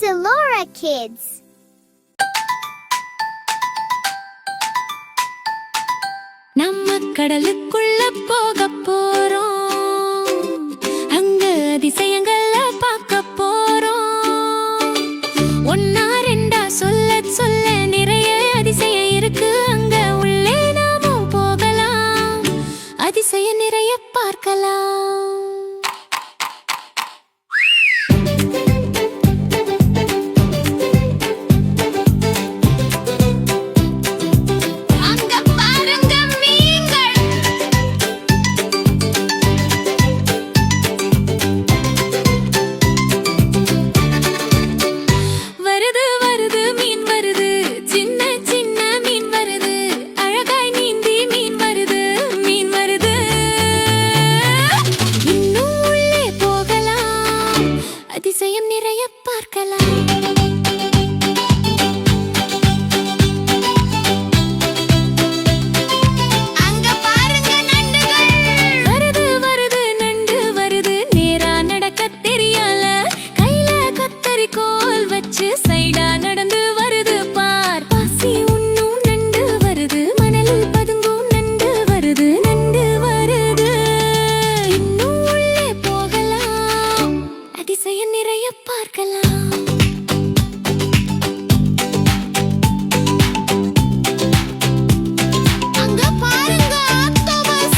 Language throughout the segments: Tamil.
Delora Kids. நம்ம கடலுக்குள்ள போக போறோம், அங்க அதிசயங்கள பார்க்க போறோம். ஒன்னா ரெண்டா சொல்ல சொல்ல நிறைய அதிசயம் இருக்கு, அங்க உள்ளே நாமும் போகலாம், அதிசயம் நிறைய பார்க்கலாம். அதிசயம் நிறைய பார்க்கலாம். அங்க பாருங்க நண்டுகள். வருது வருது நண்டு வருது, நேரா நடக்க தெரியல, கையில கத்தரிக்கோல் வச்சு சைடா நடந்து வருது பார். பசி உண்ணும் நண்டு வருது, மணலில் பதுங்கும் நண்டு வருது, நண்டு வருது. இன்னும் உள்ளே போகலாம், அதிசயம் நிறைய பார்க்கலாம். அங்க பாருங்க ஆக்டோபஸ்.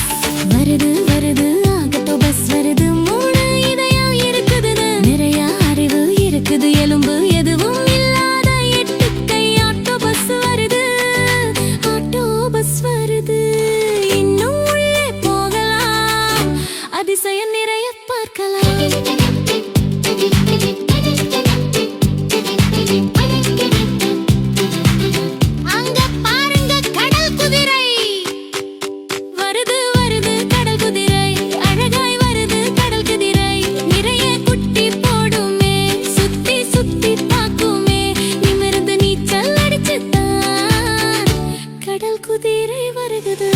வருது வருது ஆக்டோபஸ் வருது, மூணு இதயம் இருக்குது, நிறைய அறிவு இருக்குது, எலும்பு எதுவும் இல்லாத 8 கை ஆக்டோபஸ் வருது, ஆக்டோபஸ் வருது. இன்னும் உள்ளே போகலாம், அதிசயம் நிறைய பார்க்கலாம். குதிரை வருகுது,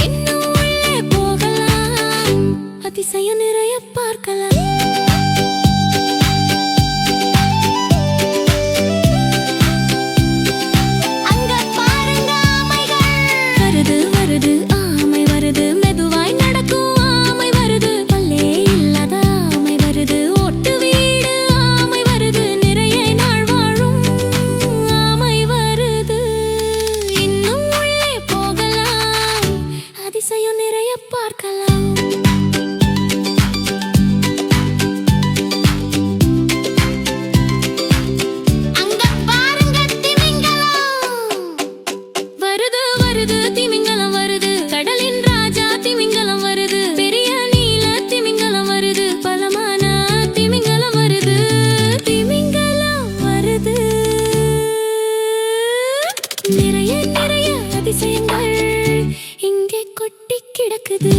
இன்னும் உள்ளே போகலாம், அதிசயம் நிறைய பார்க்கலாம். அங்க பாருங்க ஆமைகள். வருது வருது ஆமை வருது, மெதுவாய் நடக்கும் ஆமை வருது, பல்லே இல்லாத ஆமை வருது, ஓட்டு வீடு ஆமை வருது, நிறைய நாள் வாழும் ஆமை வருது. இன்னும் உள்ளே போகலாம், அதிசயம் நிறைய பார்க்கலாம். அங்க பாருங்க திமிங்கலம். வருது வருது திமிங்கலம் வருது, கடலின் ராஜா திமிங்கலம் வருது, பெரிய நீல திமிங்கலம் வருது, பலமான திமிங்கலம் வருது, திமிங்கலம் வருது. நிறைய நிறைய அதிசயங்கள் இங்கே கொட்டி கிடக்குது.